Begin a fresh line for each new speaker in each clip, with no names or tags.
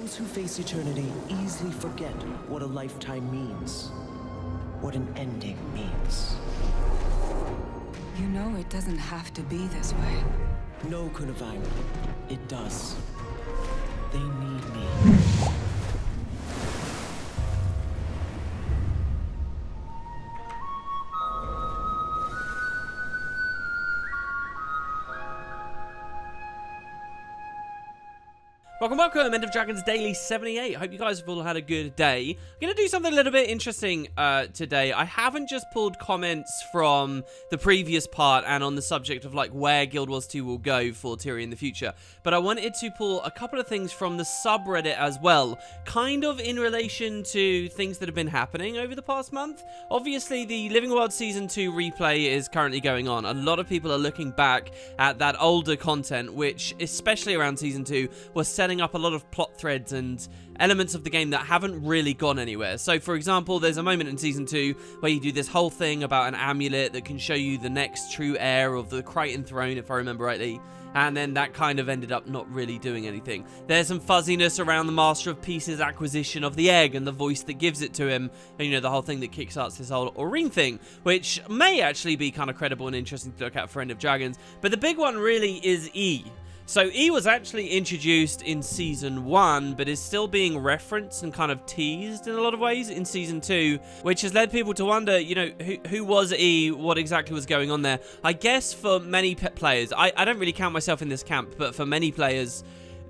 Those who face eternity easily forget what a lifetime means, what an ending means.
You know it doesn't have to be this way.
No, Kunavang, it does. They need me.
Welcome, End of Dragons Daily 78. Hope you guys have all had a good day. I'm going to do something a little bit interesting today. I haven't just pulled comments from the previous part and on the subject of like where Guild Wars 2 will go for Tyrion in the future, but I wanted to pull a couple of things from the subreddit as well, kind of in relation to things that have been happening over the past month. Obviously, the Living World Season 2 replay is currently going on. A lot of people are looking back at that older content, which, especially around Season 2, was setting up a lot of plot threads and elements of the game that haven't really gone anywhere. So, for example, there's a moment in Season 2 where you do this whole thing about an amulet that can show you the next true heir of the Crichton throne, if I remember rightly, and then that kind of ended up not really doing anything. There's some fuzziness around the Master of Peace's acquisition of the egg and the voice that gives it to him, and, you know, the whole thing that kickstarts this whole Aurene thing, which may actually be kind of credible and interesting to look at for End of Dragons. But the big one really is E. So E was actually introduced in Season 1, but is still being referenced and kind of teased in a lot of ways in Season 2, which has led people to wonder, you know, who was E, what exactly was going on there. I guess for many players, I don't really count myself in this camp, but for many players,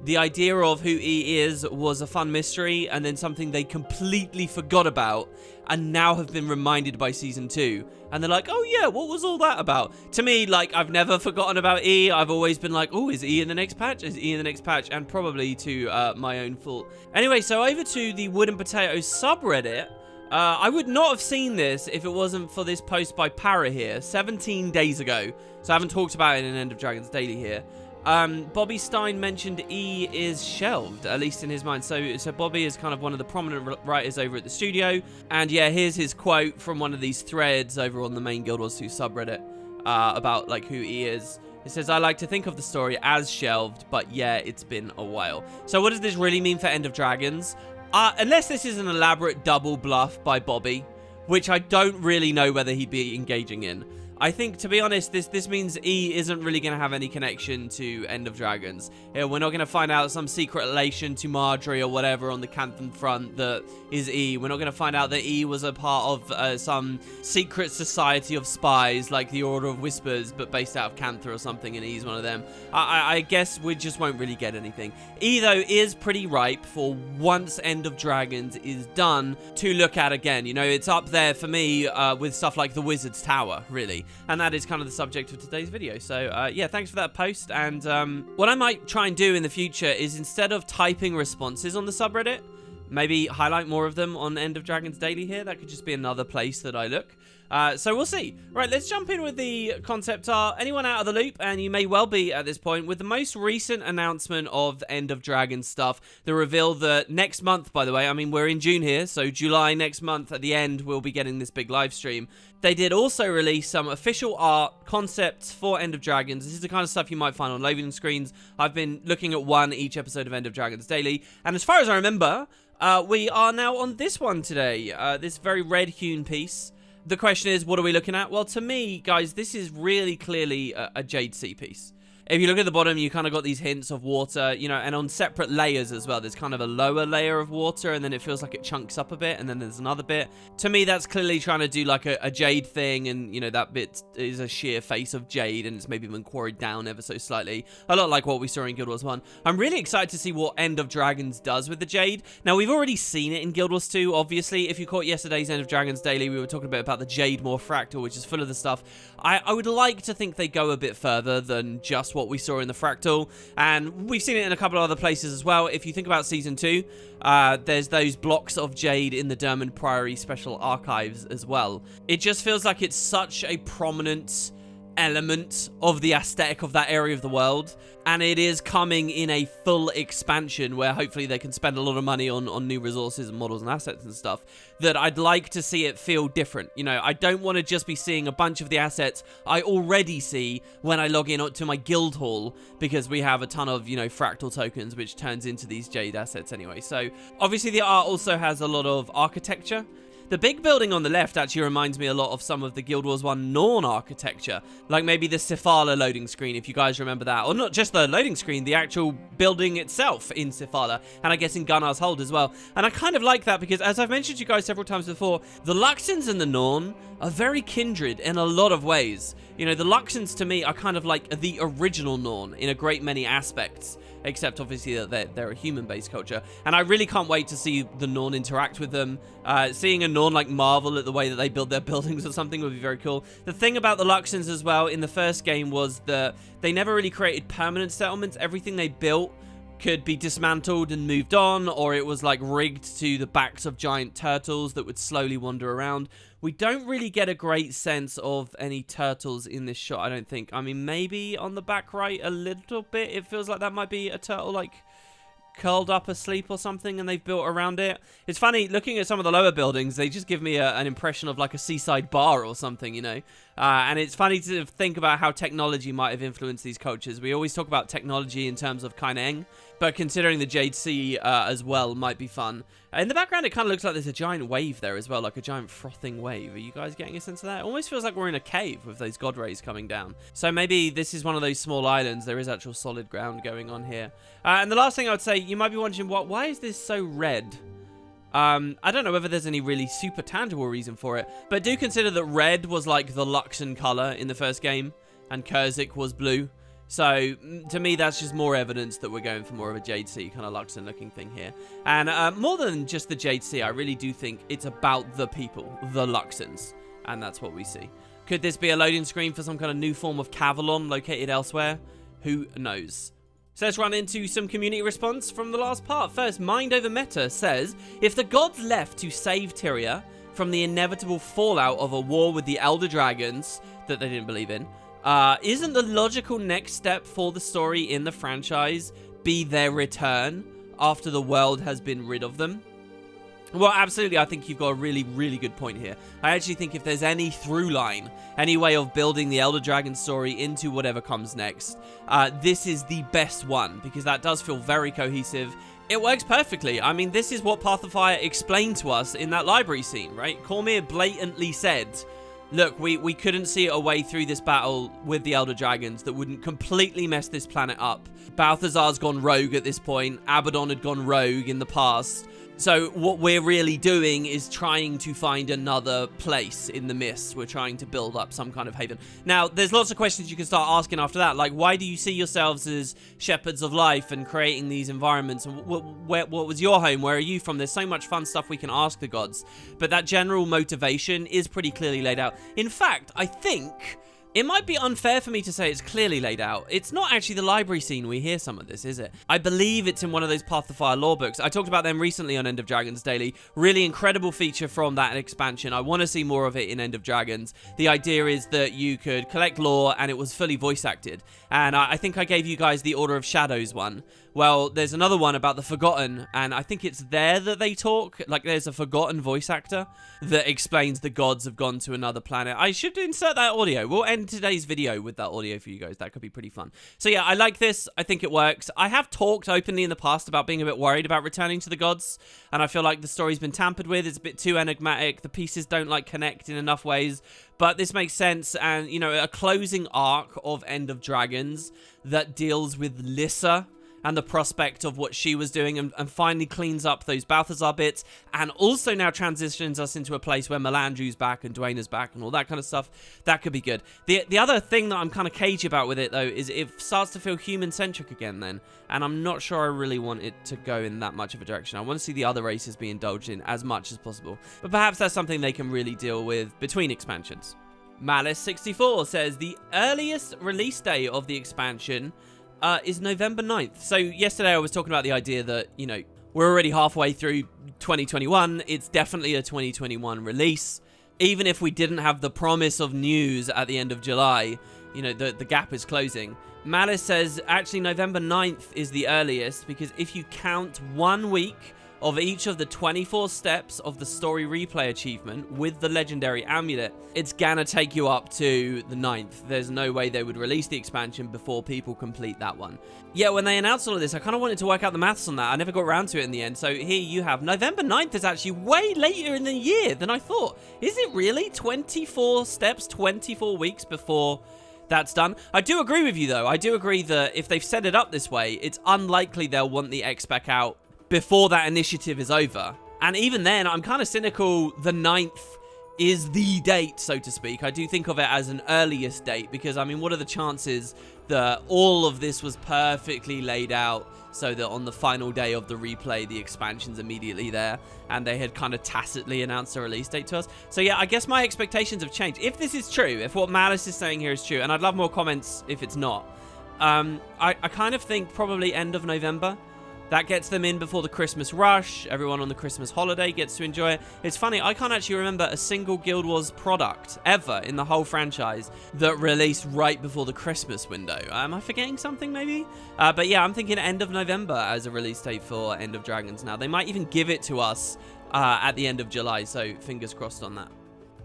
the idea of who E is was a fun mystery, and then something they completely forgot about, and now have been reminded by Season 2. And they're like, oh yeah, what was all that about? To me, like, I've never forgotten about E. I've always been like, oh, is E in the next patch? Is E in the next patch? And probably to my own fault. Anyway, so over to the WoodenPotatoes subreddit. I would not have seen this if it wasn't for this post by Para here, 17 days ago. So I haven't talked about it in End of Dragons Daily here. Bobby Stein mentioned E is shelved, at least in his mind. So Bobby is kind of one of the prominent writers over at the studio. And yeah, here's his quote from one of these threads over on the main Guild Wars 2 subreddit about like who E is. It says, I like to think of the story as shelved, but yeah, it's been a while. So what does this really mean for End of Dragons? Unless this is an elaborate double bluff by Bobby, which I don't really know whether he'd be engaging in. I think, to be honest, this means E isn't really going to have any connection to End of Dragons. We're not going to find out some secret relation to Marjorie or whatever on the Canthan front that is E. We're not going to find out that E was a part of some secret society of spies like the Order of Whispers, but based out of Cantha or something, and E's one of them. I guess we just won't really get anything. E, though, is pretty ripe for, once End of Dragons is done, to look at again. You know, it's up there for me with stuff like the Wizard's Tower, really. And that is kind of the subject of today's video. So, yeah, thanks for that post. And what I might try and do in the future is, instead of typing responses on the subreddit, maybe highlight more of them on End of Dragons Daily here. That could just be another place that I look. So we'll see. Right, let's jump in with the concept art. Anyone out of the loop, and you may well be at this point, with the most recent announcement of End of Dragons stuff, the reveal that next month, by the way, I mean, we're in June here, so July next month at the end, we'll be getting this big live stream. They did also release some official art concepts for End of Dragons. This is the kind of stuff you might find on loading screens. I've been looking at one each episode of End of Dragons Daily, and as far as I remember, we are now on this one today, this very red-hewn piece. The question is, what are we looking at? Well, to me, guys, this is really clearly a Jade Sea piece. If you look at the bottom, you kind of got these hints of water, you know, and on separate layers as well. There's kind of a lower layer of water, and then it feels like it chunks up a bit, and then there's another bit. To me, that's clearly trying to do like a jade thing, and, you know, that bit is a sheer face of jade, and it's maybe been quarried down ever so slightly. A lot like what we saw in Guild Wars 1. I'm really excited to see what End of Dragons does with the jade. Now, we've already seen it in Guild Wars 2, obviously. If you caught yesterday's End of Dragons Daily, we were talking a bit about the Jade More Fractal, which is full of the stuff. I would like to think they go a bit further than just what we saw in the Fractal, and we've seen it in a couple of other places as well. If you think about Season 2, there's those blocks of jade in the Dermond Priory Special Archives as well. It just feels like it's such a prominent element of the aesthetic of that area of the world, and it is coming in a full expansion where hopefully they can spend a lot of money on new resources and models and assets and stuff, that I'd like to see it feel different. You know, I don't want to just be seeing a bunch of the assets I already see when I log in to my guild hall, because we have a ton of, you know, fractal tokens, which turns into these jade assets anyway. So obviously the art also has a lot of architecture. The big building on the left actually reminds me a lot of some of the Guild Wars 1 Norn architecture, like maybe the Sifala loading screen, if you guys remember that. Or not just the loading screen, the actual building itself in Sifala, and I guess in Gunnar's Hold as well. And I kind of like that because, as I've mentioned to you guys several times before, the Luxons and the Norn are very kindred in a lot of ways. You know, the Luxons to me are kind of like the original Norn in a great many aspects, except obviously that they're a human-based culture. And I really can't wait to see the Norn interact with them. Seeing a Norn like marvel at the way that they build their buildings or something would be very cool. The thing about the Luxons as well in the first game was that they never really created permanent settlements. Everything they built could be dismantled and moved on, or it was like rigged to the backs of giant turtles that would slowly wander around. We don't really get a great sense of any turtles in this shot, I don't think. I mean, maybe on the back right a little bit. It feels like that might be a turtle, like, curled up asleep or something, and they've built around it. It's funny, looking at some of the lower buildings, they just give me an impression of like a seaside bar or something, you know? And it's funny to think about how technology might have influenced these cultures. We always talk about technology in terms of Kaineng, but considering the Jade Sea as well might be fun. In the background, it kind of looks like there's a giant wave there as well, like a giant frothing wave. Are you guys getting a sense of that? It almost feels like we're in a cave with those god rays coming down. So maybe this is one of those small islands. There is actual solid ground going on here. And the last thing I would say, you might be wondering, why is this so red? I don't know whether there's any really super tangible reason for it, but do consider that red was like the Luxon color in the first game, and Kurzik was blue. So, to me, that's just more evidence that we're going for more of a Jade Sea kind of Luxon looking thing here. And more than just the Jade Sea, I really do think it's about the people, the Luxons, and that's what we see. Could this be a loading screen for some kind of new form of Cavalon located elsewhere? Who knows? So let's run into some community response from the last part. First, Mind Over Meta says, if the gods left to save Tyria from the inevitable fallout of a war with the Elder Dragons that they didn't believe in, isn't the logical next step for the story in the franchise be their return after the world has been rid of them? Well, absolutely, I think you've got a really, really good point here. I actually think if there's any through line, any way of building the Elder Dragon story into whatever comes next, this is the best one, because that does feel very cohesive. It works perfectly. I mean, this is what Path of Fire explained to us in that library scene, right? Cormyr blatantly said, look, we couldn't see a way through this battle with the Elder Dragons that wouldn't completely mess this planet up. Balthazar's gone rogue at this point. Abaddon had gone rogue in the past. So what we're really doing is trying to find another place in the mist. We're trying to build up some kind of haven. Now, there's lots of questions you can start asking after that. Like, why do you see yourselves as shepherds of life and creating these environments? And what was your home? Where are you from? There's so much fun stuff we can ask the gods. But that general motivation is pretty clearly laid out. In fact, I think it might be unfair for me to say it's clearly laid out. It's not actually the library scene we hear some of this, is it? I believe it's in one of those Path of Fire lore books. I talked about them recently on End of Dragons Daily. Really incredible feature from that expansion. I want to see more of it in End of Dragons. The idea is that you could collect lore and it was fully voice acted. And I think I gave you guys the Order of Shadows one. Well, there's another one about the Forgotten, and I think it's there that they talk. Like, there's a Forgotten voice actor that explains the gods have gone to another planet. I should insert that audio. We'll end today's video with that audio for you guys. That could be pretty fun. So yeah, I like this. I think it works. I have talked openly in the past about being a bit worried about returning to the gods, and I feel like the story's been tampered with. It's a bit too enigmatic. The pieces don't, like, connect in enough ways. But this makes sense, and, you know, a closing arc of End of Dragons that deals with Lissa and the prospect of what she was doing, and finally cleans up those Balthazar bits, and also now transitions us into a place where Melandru's back and Dwayna's back and all that kind of stuff. That could be good. The other thing that I'm kind of cagey about with it, though, is it starts to feel human-centric again then, and I'm not sure I really want it to go in that much of a direction. I want to see the other races be indulged in as much as possible, but perhaps that's something they can really deal with between expansions. Malice64 says, the earliest release day of the expansion is November 9th. So yesterday I was talking about the idea that, you know, we're already halfway through 2021. It's definitely a 2021 release. Even if we didn't have the promise of news at the end of July, you know, the gap is closing. Malice says, actually, November 9th is the earliest, because if you count 1 week of each of the 24 steps of the story replay achievement with the legendary amulet, it's gonna take you up to the 9th. There's no way they would release the expansion before people complete that one. Yeah, when they announced all of this, I kind of wanted to work out the maths on that. I never got around to it in the end. So here you have November 9th is actually way later in the year than I thought. Is it really 24 steps, 24 weeks before that's done? I do agree with you, though. I do agree that if they've set it up this way, it's unlikely they'll want the X-Spec out before that initiative is over. And even then, I'm kind of cynical the 9th is the date, so to speak. I do think of it as an earliest date because, I mean, what are the chances that all of this was perfectly laid out so that on the final day of the replay, the expansion's immediately there and they had kind of tacitly announced a release date to us? So yeah, I guess my expectations have changed. If this is true, if what Malice is saying here is true, and I'd love more comments if it's not, I kind of think probably end of November. That gets them in before the Christmas rush. Everyone on the Christmas holiday gets to enjoy it. It's funny, I can't actually remember a single Guild Wars product ever in the whole franchise that released right before the Christmas window. Am I forgetting something maybe? But yeah, I'm thinking end of November as a release date for End of Dragons now. They might even give it to us at the end of July, so fingers crossed on that.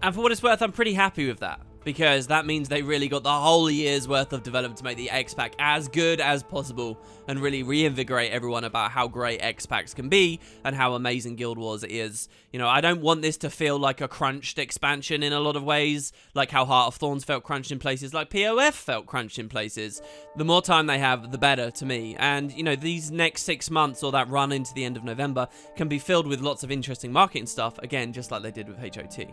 And for what it's worth, I'm pretty happy with that, because that means they really got the whole year's worth of development to make the X-Pack as good as possible and really reinvigorate everyone about how great X-Packs can be and how amazing Guild Wars is. You know, I don't want this to feel like a crunched expansion in a lot of ways, like how Heart of Thorns felt crunched in places, like POF felt crunched in places. The more time they have, the better to me. And, you know, these next 6 months or that run into the end of November can be filled with lots of interesting marketing stuff, again, just like they did with HOT.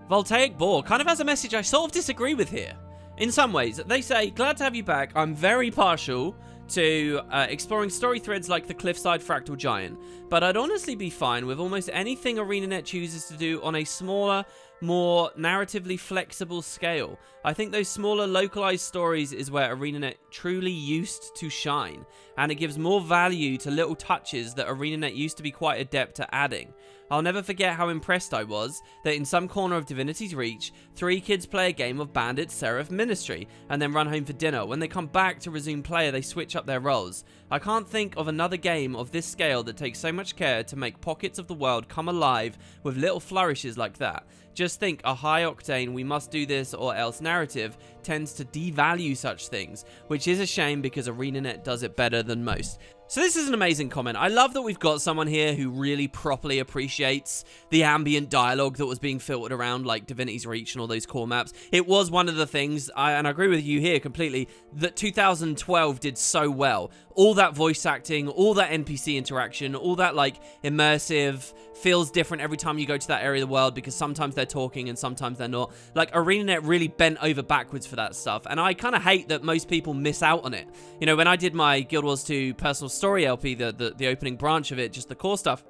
Voltaic Boar kind of has a message I sort of disagree with here. In some ways, they say, glad to have you back. I'm very partial to exploring story threads like the Cliffside Fractal Giant, but I'd honestly be fine with almost anything ArenaNet chooses to do on a smaller, more narratively flexible scale. I think those smaller localized stories is where ArenaNet truly used to shine, and it gives more value to little touches that ArenaNet used to be quite adept at adding. I'll never forget how impressed I was that in some corner of Divinity's Reach, 3 kids play a game of Bandit Seraph Ministry and then run home for dinner. When they come back to resume play, they switch up their roles. I can't think of another game of this scale that takes so much care to make pockets of the world come alive with little flourishes like that. Just think, a high-octane we must do this or else narrative tends to devalue such things, which is a shame because ArenaNet does it better than most. So this is an amazing comment. I love that we've got someone here who really properly appreciates the ambient dialogue that was being filtered around like Divinity's Reach and all those core maps. It was one of the things, and I agree with you here completely, that 2012 did so well. All that voice acting, all that NPC interaction, all that like immersive, feels different every time you go to that area of the world because sometimes they're talking and sometimes they're not. Like, ArenaNet really bent over backwards for that stuff, and I kind of hate that most people miss out on it. You know, when I did my Guild Wars 2 personal story LP, the opening branch of it, just the core stuff,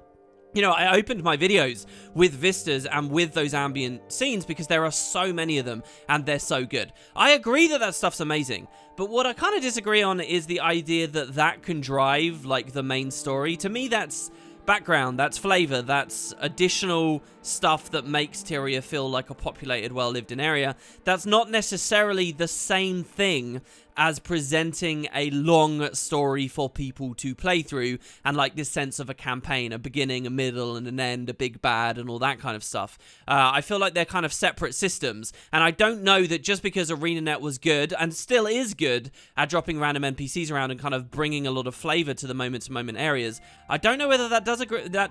you know, I opened my videos with vistas and with those ambient scenes because there are so many of them and they're so good. I agree that that stuff's amazing, but what I kind of disagree on is the idea that that can drive, like, the main story. To me, that's background, that's flavor, that's additional stuff that makes Tyria feel like a populated, well-lived-in area. That's not necessarily the same thing as presenting a long story for people to play through and like this sense of a campaign, a beginning, a middle, and an end, a big bad, and all that kind of stuff. I feel like they're kind of separate systems, and I don't know that just because ArenaNet was good, and still is good, at dropping random NPCs around and kind of bringing a lot of flavor to the moment-to-moment areas, I don't know whether that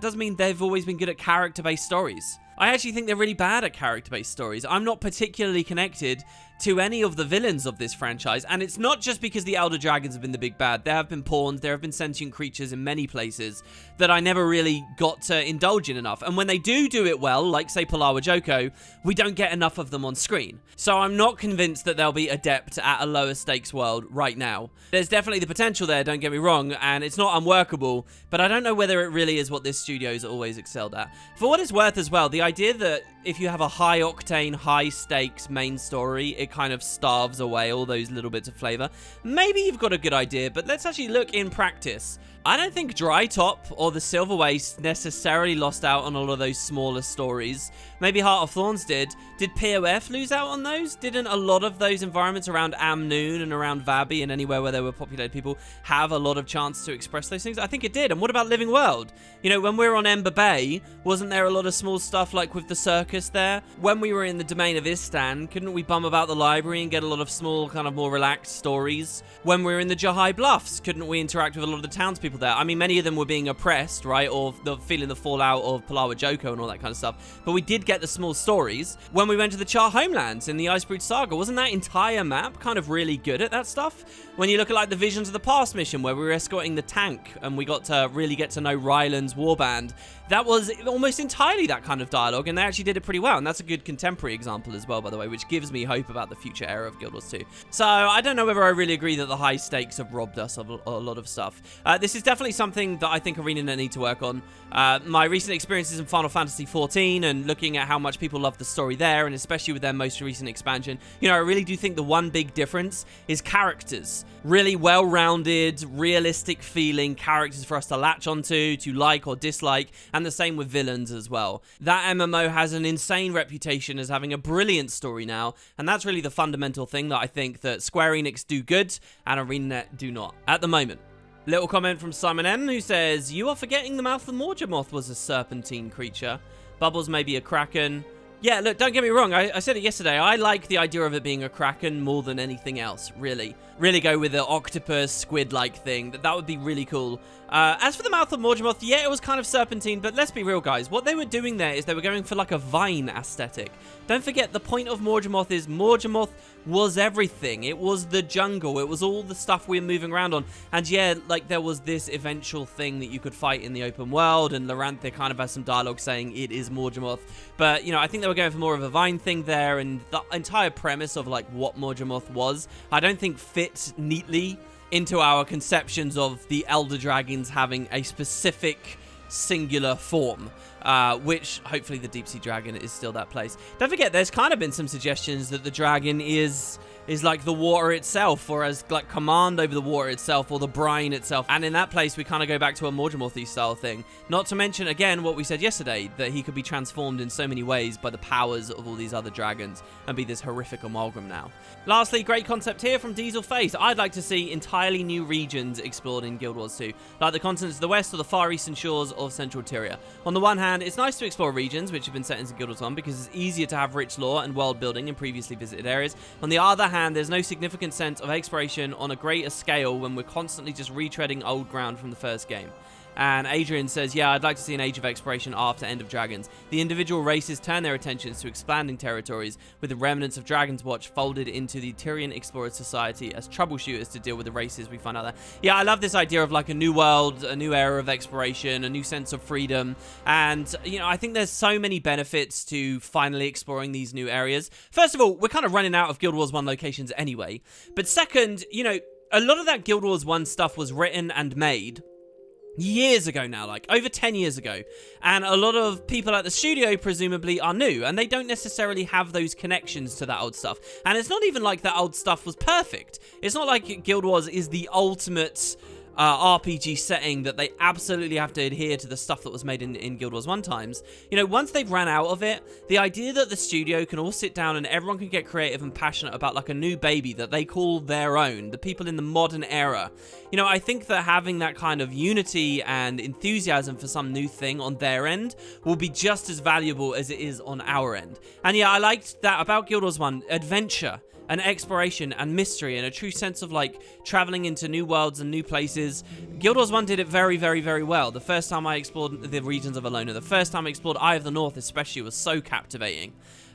does mean they've always been good at character-based stories. I actually think they're really bad at character-based stories. I'm not particularly connected to any of the villains of this franchise, and it's not just because the Elder Dragons have been the big bad. There have been pawns, there have been sentient creatures in many places that I never really got to indulge in enough, and when they do it well, like say Palawa Joko, we don't get enough of them on screen. So I'm not convinced that they'll be adept at a lower stakes world right now. There's definitely the potential there, don't get me wrong, and it's not unworkable, but I don't know whether it really is what this studio's always excelled at. For what it's worth as well, the idea that if you have a high-octane, high-stakes main story, it kind of starves away all those little bits of flavor. Maybe you've got a good idea, but let's actually look in practice I don't think Dry Top or the Silver Waste necessarily lost out on all of those smaller stories. Maybe Heart of Thorns did. Did POF lose out on those? Didn't a lot of those environments around Amnoon and around Vabi and anywhere where there were populated people have a lot of chance to express those things? I think it did. And what about Living World? You know, when we were on Ember Bay, wasn't there a lot of small stuff like with the circus there? When we were in the domain of Istan, couldn't we bum about the library and get a lot of small, kind of more relaxed stories? When we were in the Jahai Bluffs, couldn't we interact with a lot of the townspeople there? I mean, many of them were being oppressed, right? Or feeling the fallout of Palawa Joko and all that kind of stuff. But we did get the small stories. When we went to the Char Homelands in the Icebrood Saga, wasn't that entire map kind of really good at that stuff? When you look at like the Visions of the Past mission where we were escorting the tank and we got to really get to know Ryland's warband, that was almost entirely that kind of dialogue, and they actually did it pretty well. And that's a good contemporary example as well, by the way, which gives me hope about the future era of Guild Wars 2. So I don't know whether I really agree that the high stakes have robbed us of a lot of stuff. This is definitely something that I think ArenaNet need to work on. My recent experiences in Final Fantasy XIV and looking at how much people love the story there, and especially with their most recent expansion, you know, I really do think the one big difference is characters. Really well-rounded, realistic feeling characters for us to latch onto, to like or dislike, and the same with villains as well. That MMO has an insane reputation as having a brilliant story now, and that's really the fundamental thing that I think that Square Enix do good and ArenaNet do not at the moment. Little comment from Simon M, who says, "You are forgetting the mouth of Morgemoth was a serpentine creature. Bubbles may be a kraken." Yeah, look, don't get me wrong. I said it yesterday. I like the idea of it being a kraken more than anything else, really. Really go with the octopus, squid-like thing. That would be really cool. As for the mouth of Morgemoth, yeah, it was kind of serpentine, but let's be real, guys. What they were doing there is they were going for like a vine aesthetic. Don't forget, the point of Morgemoth is Morgemoth was everything. It was the jungle. It was all the stuff we were moving around on. And yeah, like there was this eventual thing that you could fight in the open world, and Loranthe kind of has some dialogue saying it is Morgemoth. But, you know, I think they were going for more of a vine thing there, and the entire premise of like what Morgemoth was, I don't think fits neatly into our conceptions of the Elder Dragons having a specific singular form, which hopefully the Deep Sea Dragon is still that place. Don't forget, there's kind of been some suggestions that the dragon is like the water itself, or as like command over the water itself, or the brine itself. And in that place, we kind of go back to a Morgemothy style thing. Not to mention, again, what we said yesterday, that he could be transformed in so many ways by the powers of all these other dragons and be this horrific amalgam now. Lastly, great concept here from Diesel Face. I'd like to see entirely new regions explored in Guild Wars 2, like the continents of the west or the far eastern shores of Central Tyria. On the one hand, it's nice to explore regions which have been settings in Guild Wars 1 because it's easier to have rich lore and world building in previously visited areas. On the other hand, there's no significant sense of exploration on a greater scale when we're constantly just retreading old ground from the first game. And Adrian says, yeah, I'd like to see an Age of Exploration after End of Dragons. The individual races turn their attentions to expanding territories, with the remnants of Dragon's Watch folded into the Tyrian Explorer Society as troubleshooters to deal with the races we find out there. Yeah, I love this idea of like a new world, a new era of exploration, a new sense of freedom. And, you know, I think there's so many benefits to finally exploring these new areas. First of all, we're kind of running out of Guild Wars 1 locations anyway. But second, you know, a lot of that Guild Wars 1 stuff was written and made years ago now, like over 10 years ago, and a lot of people at the studio presumably are new, and they don't necessarily have those connections to that old stuff. And it's not even like that old stuff was perfect. It's not like Guild Wars is the ultimate RPG setting that they absolutely have to adhere to the stuff that was made in Guild Wars 1 times. You know, once they've ran out of it, the idea that the studio can all sit down and everyone can get creative and passionate about like a new baby that they call their own, the people in the modern era, you know, I think that having that kind of unity and enthusiasm for some new thing on their end will be just as valuable as it is on our end. And yeah, I liked that about Guild Wars 1, adventure and exploration and mystery and a true sense of like traveling into new worlds and new places. Guild Wars 1 did it very, very, very well. The first time I explored the regions of Alona, the first time I explored Eye of the North especially, was so captivating.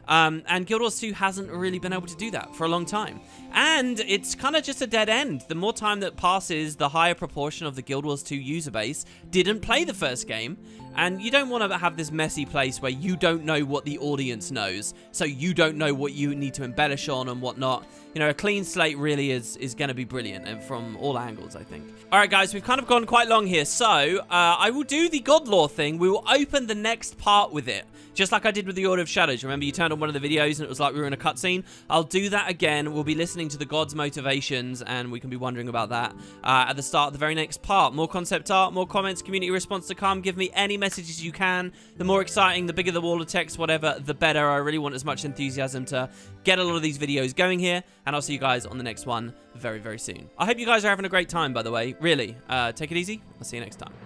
And Guild Wars 2 hasn't really been able to do that for a long time. And it's kind of just a dead end. The more time that passes, the higher proportion of the Guild Wars 2 user base didn't play the first game. And you don't want to have this messy place where you don't know what the audience knows, so you don't know what you need to embellish on and whatnot. You know, a clean slate really is going to be brilliant, and from all angles, I think. All right, guys, we've kind of gone quite long here, so I will do the God Lore thing. We will open the next part with it. just like I did with the Order of Shadows. Remember, you turned on one of the videos and it was like we were in a cutscene? I'll do that again. We'll be listening to the gods' motivations, and we can be wondering about that at the start of the very next part. More concept art, more comments, community response to come. Give me any messages you can. The more exciting, the bigger the wall of text, whatever, the better. I really want as much enthusiasm to get a lot of these videos going here, and I'll see you guys on the next one very, very soon. I hope you guys are having a great time, by the way. Really. Take it easy. I'll see you next time.